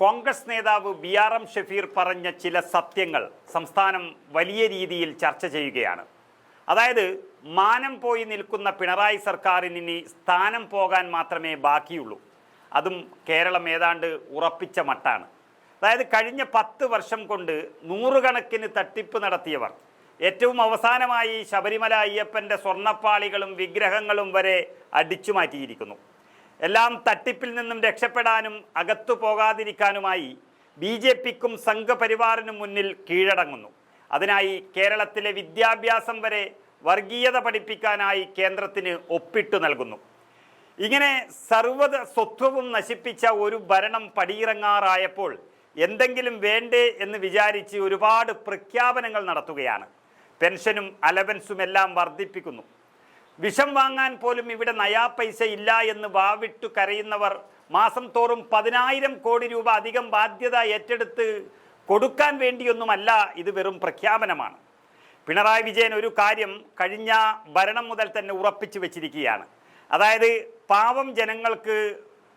കോൺഗ്രസ് നേതാവ് BRM ഷഫീർ പറഞ്ഞ ചില സത്യങ്ങൾ സംസ്ഥാനം വലിയ രീതിയിൽ ചർച്ച ചെയ്യുകയാണ്. അതായത് മാനം പോയി നിൽക്കുന്ന പിണറായി സർക്കാരിന് ഇനി സ്ഥാനം പോകാൻ മാത്രമേ ബാക്കിയുള്ളൂ. അതും കേരളം ഏതാണ്ട് ഉറപ്പിച്ച മട്ടാണ്. അതായത് കഴിഞ്ഞ 10 വർഷം കൊണ്ട് നൂറുകണക്കിന് തട്ടിപ്പ് നടത്തിയവർ ഏറ്റവും അവസാനമായി ശബരിമല അയ്യപ്പൻ്റെ സ്വർണ്ണപ്പാളികളും വിഗ്രഹങ്ങളും വരെ അടിച്ചു മാറ്റിയിരിക്കുന്നു. എല്ലാം തട്ടിപ്പിൽ നിന്നും രക്ഷപ്പെടാനും അകത്തു പോകാതിരിക്കാനുമായി BJPക്കും സംഘപരിവാറിനും മുന്നിൽ കീഴടങ്ങുന്നു. അതിനായി കേരളത്തിലെ വിദ്യാഭ്യാസം വരെ വർഗീയത പഠിപ്പിക്കാനായി കേന്ദ്രത്തിന് ഒപ്പിട്ടു നൽകുന്നു. ഇങ്ങനെ സർവ്വ സ്വത്വവും നശിപ്പിച്ച ഒരു ഭരണം പടിയിറങ്ങാറായപ്പോൾ എന്തെങ്കിലും വേണ്ടേ എന്ന് വിചാരിച്ച് ഒരുപാട് പ്രഖ്യാപനങ്ങൾ നടത്തുകയാണ്. പെൻഷനും അലവൻസും എല്ലാം വർദ്ധിപ്പിക്കുന്നു. വിഷം വാങ്ങാൻ പോലും ഇവിടെ നയാ പൈസ ഇല്ല എന്ന് വാവിട്ടു കരയുന്നവർ മാസം തോറും 10,000 കോടി രൂപ അധികം ബാധ്യത ഏറ്റെടുത്ത് കൊടുക്കാൻ വേണ്ടിയൊന്നുമല്ല, ഇത് വെറും പ്രഖ്യാപനമാണ്. പിണറായി വിജയൻ ഒരു കാര്യം കഴിഞ്ഞ ഭരണം മുതൽ തന്നെ ഉറപ്പിച്ചു വെച്ചിരിക്കുകയാണ്. അതായത് പാവം ജനങ്ങൾക്ക്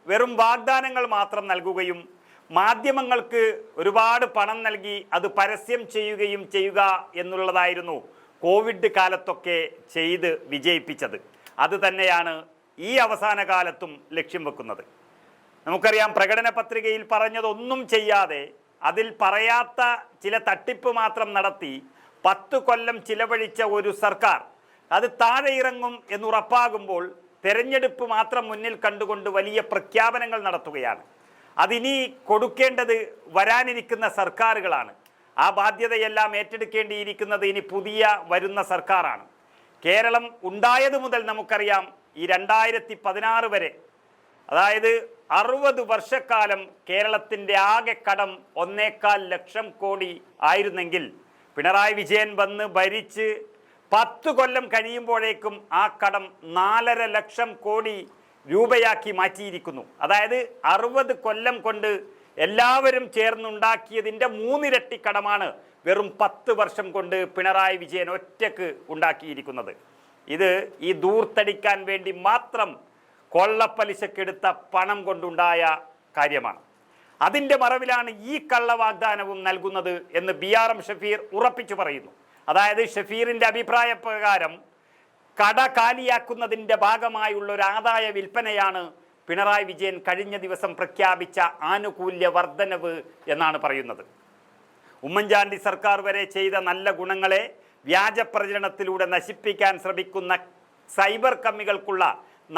വെറും വാഗ്ദാനങ്ങൾ മാത്രം നൽകുകയും മാധ്യമങ്ങൾക്ക് ഒരുപാട് പണം നൽകി അത് പരസ്യം ചെയ്യുക എന്നുള്ളതായിരുന്നു കോവിഡ് കാലത്തൊക്കെ ചെയ്ത് വിജയിപ്പിച്ചത്. അത് തന്നെയാണ് ഈ അവസാന കാലത്തും ലക്ഷ്യം വെക്കുന്നത്. നമുക്കറിയാം, പ്രകടന പത്രികയിൽ പറഞ്ഞതൊന്നും ചെയ്യാതെ അതിൽ പറയാത്ത ചില തട്ടിപ്പ് മാത്രം നടത്തി 10 കൊല്ലം ചിലവഴിച്ച ഒരു സർക്കാർ അത് താഴെ ഇറങ്ങും എന്നുറപ്പാകുമ്പോൾ തെരഞ്ഞെടുപ്പ് മാത്രം മുന്നിൽ കണ്ടുകൊണ്ട് വലിയ പ്രഖ്യാപനങ്ങൾ നടത്തുകയാണ്. അതിനി കൊടുക്കേണ്ടത് വരാനിരിക്കുന്ന സർക്കാരുകളാണ്. ആ ബാധ്യതയെല്ലാം ഏറ്റെടുക്കേണ്ടിയിരിക്കുന്നത് ഇനി പുതിയ വരുന്ന സർക്കാരാണ്. കേരളം ഉണ്ടായത് മുതൽ നമുക്കറിയാം, ഈ 2016 വരെ, അതായത് 60 വർഷക്കാലം കേരളത്തിൻ്റെ ആകെ കടം 1.25 ലക്ഷം കോടി ആയിരുന്നെങ്കിൽ പിണറായി വിജയൻ വന്ന് ഭരിച്ച് 10 കൊല്ലം കഴിയുമ്പോഴേക്കും ആ കടം 4.5 ലക്ഷം കോടി രൂപയാക്കി മാറ്റിയിരിക്കുന്നു. അതായത് 60 കൊല്ലം കൊണ്ട് എല്ലാവരും ചേർന്നുണ്ടാക്കിയതിൻ്റെ 3 ഇരട്ടി കടമാണ് വെറും 10 വർഷം കൊണ്ട് പിണറായി വിജയൻ ഒറ്റക്ക് ഉണ്ടാക്കിയിരിക്കുന്നത്. ഇത് ഈ ദൂർത്തടിക്കാൻ വേണ്ടി മാത്രം കൊള്ളപ്പലിശക്കെടുത്ത പണം കൊണ്ടുണ്ടായ കാര്യമാണ്. അതിൻ്റെ മറവിലാണ് ഈ കള്ളവാഗ്ദാനവും നൽകുന്നത് എന്ന് BRM ഷഫീർ ഉറപ്പിച്ചു പറയുന്നു. അതായത് ഷഫീറിൻ്റെ അഭിപ്രായ പ്രകാരം കട കാലിയാക്കുന്നതിൻ്റെ ഭാഗമായുള്ള ഒരു ആദായ വിൽപ്പനയാണ് പിണറായി വിജയൻ കഴിഞ്ഞ ദിവസം പ്രഖ്യാപിച്ച ആനുകൂല്യ വർധനവ് എന്നാണ് പറയുന്നത്. ഉമ്മൻചാണ്ടി സർക്കാർ വരെ ചെയ്ത നല്ല ഗുണങ്ങളെ വ്യാജ പ്രചരണത്തിലൂടെ നശിപ്പിക്കാൻ ശ്രമിക്കുന്ന സൈബർ കമ്മികൾക്കുള്ള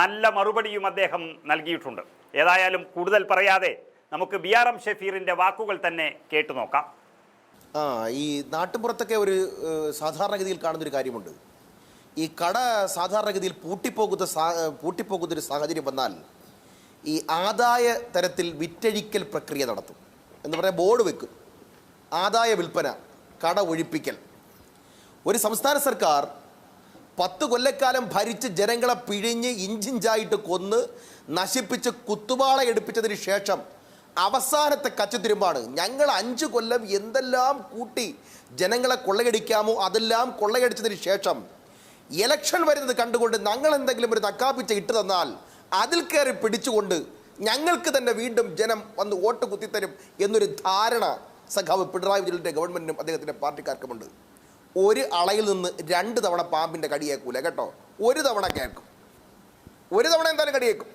നല്ല മറുപടിയും അദ്ദേഹം നൽകിയിട്ടുണ്ട്. ഏതായാലും കൂടുതൽ പറയാതെ നമുക്ക് BRM ഷഫീറിൻ്റെ വാക്കുകൾ തന്നെ കേട്ടു നോക്കാം. ഈ നാട്ടുപുറത്തൊക്കെ ഒരു സാധാരണഗതിയിൽ കാണുന്നൊരു കാര്യമുണ്ട്. ഈ കട സാധാരണഗതിയിൽ പൂട്ടിപ്പോകുന്നൊരു സാഹചര്യം വന്നാൽ ഈ ആദായ തരത്തിൽ വിറ്റഴിക്കൽ പ്രക്രിയ നടത്തും. എന്ന് പറയാൻ ബോർഡ് വെക്കും, ആദായ വിൽപ്പന, കട ഒഴിപ്പിക്കൽ. ഒരു സംസ്ഥാന സർക്കാർ 10 കൊല്ലക്കാലം ഭരിച്ച് ജനങ്ങളെ പിഴിഞ്ഞ് ഇഞ്ചിഞ്ചായിട്ട് കൊന്ന് നശിപ്പിച്ച് കുത്തുവാള എടുപ്പിച്ചതിന് ശേഷം അവസാനത്തെ കച്ചത്തിരുമ്പാണ് ഞങ്ങൾ 5 കൊല്ലം എന്തെല്ലാം കൂട്ടി ജനങ്ങളെ കൊള്ളയടിക്കാമോ അതെല്ലാം കൊള്ളയടിച്ചതിന് ശേഷം ഇലക്ഷൻ വരുന്നത് കണ്ടുകൊണ്ട് ഞങ്ങൾ എന്തെങ്കിലും ഒരു നക്കാപ്പിച്ച ഇട്ട് തന്നാൽ അതിൽ കയറി പിടിച്ചുകൊണ്ട് ഞങ്ങൾക്ക് തന്നെ വീണ്ടും ജനം വന്ന് വോട്ട് കുത്തിത്തരും എന്നൊരു ധാരണ സഖാവ് പിണറായി വിജയൻ്റെ ഗവൺമെൻറ്റിനും അദ്ദേഹത്തിൻ്റെ പാർട്ടിക്കാർക്കുമുണ്ട്. ഒരു അളയിൽ നിന്ന് 2 തവണ പാമ്പിൻ്റെ കടിയേക്കൂല കേട്ടോ. ഒരു തവണ കേൾക്കും, ഒരു തവണ എന്തായാലും കടിയേക്കും.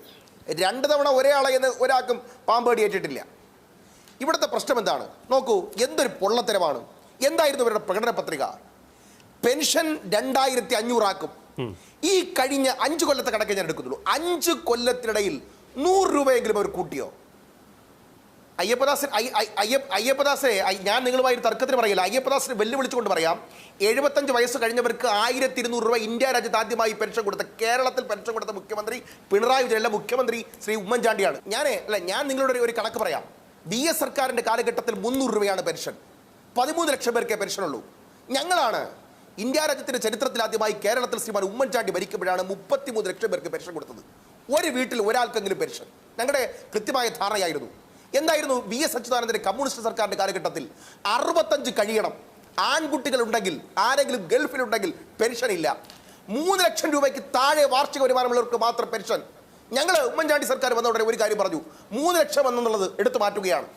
2 തവണ ഒരേ അളയിൽ നിന്ന് ഒരാൾക്കും പാമ്പ് കടിയേറ്റിട്ടില്ല. ഇവിടുത്തെ പ്രശ്നം എന്താണ് നോക്കൂ, എന്തൊരു പൊള്ളത്തരമാണ്. എന്തായിരുന്നു ഇവരുടെ പ്രകടന പത്രിക? പെൻഷൻ 2500 ആക്കും. ഈ കഴിഞ്ഞ 5 കൊല്ലത്തെ കണക്കെ ഞാൻ എടുക്കുന്നുള്ളൂ. 5 കൊല്ലത്തിനിടയിൽ 100 രൂപയെങ്കിലും അവർ കൂട്ടിയോ? അയ്യപ്പദാസെ ഞാൻ നിങ്ങളുമായി തർക്കത്തിന് പറയില്ല. അയ്യപ്പദാസിനെ വെല്ലുവിളിച്ചുകൊണ്ട് പറയാം, 75 വയസ്സ് കഴിഞ്ഞവർക്ക് 1200 രൂപ ഇന്ത്യ രാജ്യത്ത് ആദ്യമായി പെൻഷൻ കൊടുത്ത, കേരളത്തിൽ പെൻഷൻ കൊടുത്ത മുഖ്യമന്ത്രി പിണറായി വിജയൻ അല്ല, മുഖ്യമന്ത്രി ശ്രീ ഉമ്മൻചാണ്ടിയാണ്. ഞാൻ നിങ്ങളുടെ ഒരു കണക്ക് പറയാം. BS സർക്കാരിൻ്റെ കാലഘട്ടത്തിൽ 300 രൂപയാണ് പെൻഷൻ. 13 ലക്ഷം പേർക്കേ പെൻഷനുള്ളൂ. ഞങ്ങളാണ് ഇന്ത്യ രാജ്യത്തിൻ്റെ ചരിത്രത്തിൽ ആദ്യമായി കേരളത്തിൽ ശ്രീമാൻ ഉമ്മൻചാണ്ടി ഭരിക്കുമ്പോഴാണ് 33 ലക്ഷം പേർക്ക് പെൻഷൻ കൊടുത്തത്. ഒരു വീട്ടിൽ ഒരാൾക്കെങ്കിലും പെൻഷൻ ഞങ്ങളുടെ കൃത്യമായ ധാരണയായിരുന്നു. എന്തായിരുന്നു VS അച്യുതാനന്ദൻ്റെ കമ്മ്യൂണിസ്റ്റ് സർക്കാരിൻ്റെ കാലഘട്ടത്തിൽ 65 കഴിയണം. ആൺകുട്ടികൾ ഉണ്ടെങ്കിൽ, ആരെങ്കിലും ഗൾഫിലുണ്ടെങ്കിൽ പെൻഷൻ ഇല്ല. 3 ലക്ഷം രൂപയ്ക്ക് താഴെ വാർഷിക വരുമാനമുള്ളവർക്ക് മാത്രം പെൻഷൻ. ഞങ്ങൾ ഉമ്മൻചാണ്ടി സർക്കാർ വന്ന ഉടനെ ഒരു കാര്യം പറഞ്ഞു, 3 ലക്ഷം എന്നുള്ളത് എടുത്തു മാറ്റുകയാണ്.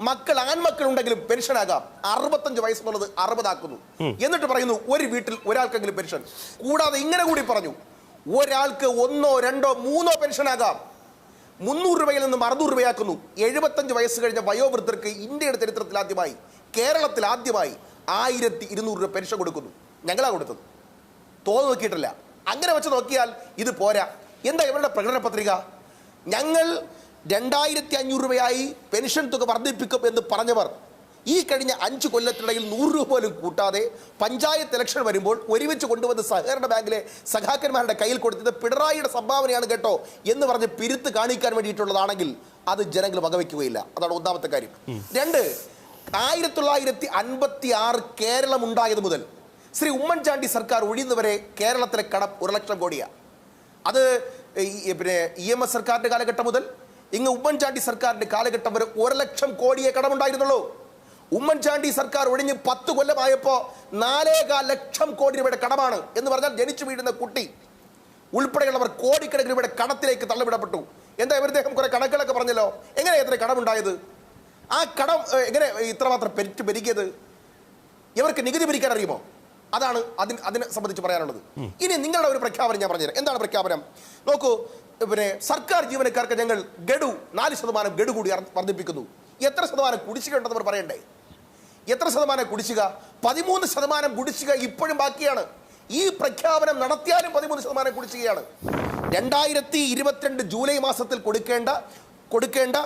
മക്കൾ ആൺമക്കൾ ഉണ്ടെങ്കിലും പെൻഷൻ ആകാം. 65 വയസ്സെന്നുള്ളത് 60 ആക്കുന്നു. എന്നിട്ട് പറയുന്നു ഒരു വീട്ടിൽ ഒരാൾക്കെങ്കിലും പെൻഷൻ. കൂടാതെ ഇങ്ങനെ കൂടി പറഞ്ഞു, ഒരാൾക്ക് 1, 2, 3 പെൻഷൻ ആകാം. 300 രൂപയിൽ നിന്നും 600 രൂപയാക്കുന്നു. 75 വയസ്സ് കഴിഞ്ഞ വയോവൃദ്ധർക്ക് ഇന്ത്യയുടെ ചരിത്രത്തിൽ ആദ്യമായി, കേരളത്തിൽ ആദ്യമായി 1200 രൂപ പെൻഷൻ കൊടുക്കുന്നു. ഞങ്ങളാ കൊടുത്തത്, തോന്നു നോക്കിയിട്ടില്ല. അങ്ങനെ വെച്ച് നോക്കിയാൽ ഇത് പോരാ. എന്താ ഇവരുടെ പ്രകടന പത്രിക? ഞങ്ങൾ 2500 രൂപയായി പെൻഷൻ തുക വർദ്ധിപ്പിക്കും എന്ന് പറഞ്ഞവർ ഈ കഴിഞ്ഞ 5 കൊല്ലത്തിനിടയിൽ 100 രൂപ പോലും കൂട്ടാതെ പഞ്ചായത്ത് ഇലക്ഷൻ വരുമ്പോൾ ഒരുമിച്ച് കൊണ്ടുവന്ന് സഹകരണ ബാങ്കിലെ സഖാക്കന്മാരുടെ കയ്യിൽ കൊടുത്തത് പിണറായിയുടെ സംഭാവനയാണ് കേട്ടോ എന്ന് പറഞ്ഞ് പിരുത്ത് കാണിക്കാൻ വേണ്ടിയിട്ടുള്ളതാണെങ്കിൽ അത് ജനങ്ങൾ വകവയ്ക്കുകയില്ല. അതാണ് ഒന്നാമത്തെ കാര്യം. 2, 1956 കേരളം ഉണ്ടായത് മുതൽ ശ്രീ ഉമ്മൻചാണ്ടി സർക്കാർ ഒഴിയുന്നവരെ കേരളത്തിലെ കടം 1 ലക്ഷം കോടിയാണ്. അത് പിന്നെ EMS സർക്കാരിന്റെ കാലഘട്ടം മുതൽ ഇങ്ങ് ഉമ്മൻചാണ്ടി സർക്കാരിന്റെ കാലഘട്ടം വരെ 1 ലക്ഷം കോടിയെ കടമുണ്ടായിരുന്നുള്ളൂ. ഉമ്മൻചാണ്ടി സർക്കാർ ഒഴിഞ്ഞ് 10 കൊല്ലമായപ്പോൾ 4.25 ലക്ഷം കോടി രൂപയുടെ കടമാണ്. എന്ന് പറഞ്ഞാൽ ജനിച്ചു വീഴുന്ന കുട്ടി ഉൾപ്പെടെയുള്ളവർ കോടിക്കണക്കിന് രൂപയുടെ കടത്തിലേക്ക് തള്ളിവിടപ്പെട്ടു. എന്താ ഇവരുദ്ദേഹം കുറെ കണക്കുകളൊക്കെ പറഞ്ഞല്ലോ. എങ്ങനെ എത്ര കടമുണ്ടായത്? ആ കടം എങ്ങനെ ഇത്രമാത്രം പെരുകിയത്? ഇവർക്ക് നികുതി പിരിക്കാൻ അറിയുമോ? അതാണ് അതിനെ സംബന്ധിച്ച് പറയാനുള്ളത്. ഇനി നിങ്ങളുടെ ഒരു പ്രഖ്യാപനം ഞാൻ പറഞ്ഞുതരാം. എന്താണ് പ്രഖ്യാപനം? നോക്കൂ, പിന്നെ സർക്കാർ ജീവനക്കാർക്ക് ഞങ്ങൾ ഗഡു 4% ഗഡു കൂടി വർദ്ധിപ്പിക്കുന്നു. എത്ര ശതമാനം കുടിശ്ശിക ഉണ്ടെന്ന് അവർ പറയണ്ടേ? എത്ര ശതമാനം കുടിശ്ശിക? 13% കുടിശ്ശിക ഇപ്പോഴും ബാക്കിയാണ്. ഈ പ്രഖ്യാപനം നടത്തിയാലും 13% കുടിശ്ശികയാണ്. 2022 ജൂലൈ മാസത്തിൽ കൊടുക്കേണ്ട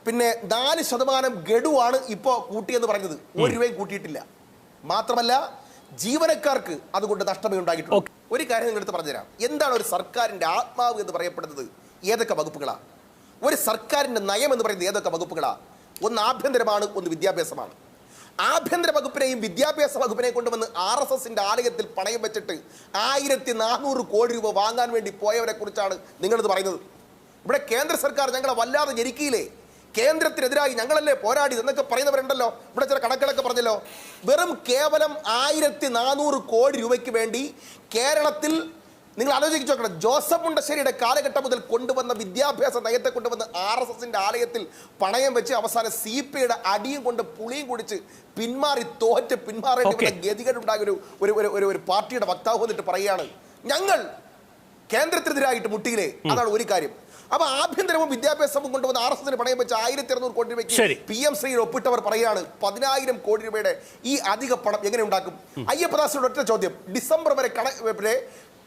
പിന്നെ 4% ഗഡുവാണ് ഇപ്പോൾ കൂട്ടിയെന്ന് പറഞ്ഞത്. 1 രൂപയും കൂട്ടിയിട്ടില്ല. മാത്രമല്ല ജീവനക്കാർക്ക് അതുകൊണ്ട് നഷ്ടമേ ഉണ്ടായിട്ടുള്ളൂ. ഒരു കാര്യം നിങ്ങളെടുത്ത് പറഞ്ഞുതരാം. എന്താണ് ഒരു സർക്കാരിന്റെ ആത്മാവ് എന്ന് പറയപ്പെടുന്നത്? ഏതൊക്കെ വകുപ്പുകളാണ്? ഒരു സർക്കാരിന്റെ നയം എന്ന് പറയുന്നത് ഏതൊക്കെ വകുപ്പുകളാണ്? ഒന്ന് ആഭ്യന്തരമാണ്, ഒന്ന് വിദ്യാഭ്യാസമാണ്. ആഭ്യന്തര വകുപ്പിനെയും വിദ്യാഭ്യാസ വകുപ്പിനെയും കൊണ്ടുവന്ന് RSSന്റെ ആലയത്തിൽ പണയം വെച്ചിട്ട് 1400 കോടി രൂപ വാങ്ങാൻ വേണ്ടി പോയവരെ കുറിച്ചാണ് നിങ്ങളിത് പറയുന്നത്. ഇവിടെ കേന്ദ്ര സർക്കാർ ഞങ്ങളെ വല്ലാതെ ഞെരുക്കിയില്ലേ? കേന്ദ്രത്തിനെതിരായി ഞങ്ങളല്ലേ പോരാടി എന്നൊക്കെ പറയുന്നവരുണ്ടല്ലോ. ഇവിടെ ചില കണക്കുകളൊക്കെ പറഞ്ഞല്ലോ. വെറും കേവലം 1400 കോടി രൂപയ്ക്ക് വേണ്ടി കേരളത്തിൽ നിങ്ങൾ ആലോചിച്ച് നോക്കണം. ജോസഫ് മുണ്ടശ്ശേരിയുടെ കാലഘട്ടം മുതൽ കൊണ്ടുവന്ന വിദ്യാഭ്യാസ നയത്തെ കൊണ്ടുവന്ന് RSSന്റെ ആലയത്തിൽ പണയം വെച്ച് അവസാനം CPIയുടെ അടിയും കൊണ്ട് പുളിയും കുടിച്ച് പിന്മാറേണ്ടി ഗതികേടുണ്ടായ ഒരു പാർട്ടിയുടെ വക്താവ് വന്നിട്ട് പറയുകയാണ് ഞങ്ങൾ കേന്ദ്രത്തിനെതിരായിട്ട് മുട്ടിയില്ലേ. അതാണ് ഒരു കാര്യം. അപ്പൊ ആഭ്യന്തരവും വിദ്യാഭ്യാസവും കൊണ്ടുവന്ന് RSSന് പണയം വെച്ച് 1200 കോടി രൂപയ്ക്ക് PM ശ്രീയിൽ ഒപ്പിട്ടവർ പറയാണ് 10,000 കോടി രൂപയുടെ ഈ അധിക പണം എങ്ങനെ ഉണ്ടാക്കും? അയ്യപ്പദാസിയുടെ ഒറ്റ ചോദ്യം, ഡിസംബർ വരെ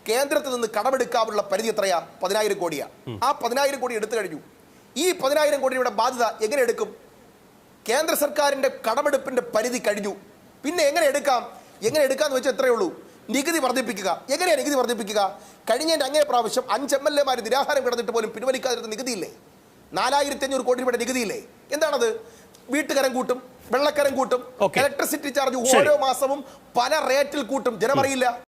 കേന്ദ്രത്തിൽ നിന്ന് കടമെടുക്കാനുള്ള പരിധി എത്രയാ? 10,000 കോടിയാ. ആ 10,000 കോടി എടുത്തു കഴിഞ്ഞു. ഈ 10,000 കോടി രൂപയുടെ ബാധ്യത എങ്ങനെ എടുക്കും? കേന്ദ്ര സർക്കാരിന്റെ കടമെടുപ്പിന്റെ പരിധി കഴിഞ്ഞു. പിന്നെ എങ്ങനെ എടുക്കാന്ന് വെച്ചാൽ എത്രയേ ഉള്ളൂ? നികുതി വർദ്ധിപ്പിക്കുക. എങ്ങനെയാണ് നികുതി വർദ്ധിപ്പിക്കുക? കഴിഞ്ഞതിന്റെ അങ്ങേ പ്രാവശ്യം 5 MLA നിരാഹാരം കിടന്നിട്ട് പോലും പിൻവലിക്കാതിരുന്ന നികുതിയില്ലേ? 4,500 കോടി രൂപയുടെ നികുതിയില്ലേ? എന്താണത്? വീട്ടുകരം കൂട്ടും, വെള്ളക്കരം കൂട്ടും, ഇലക്ട്രിസിറ്റി ചാർജ് ഓരോ മാസവും പല റേറ്റിൽ കൂട്ടും. ജനമറിയില്ല.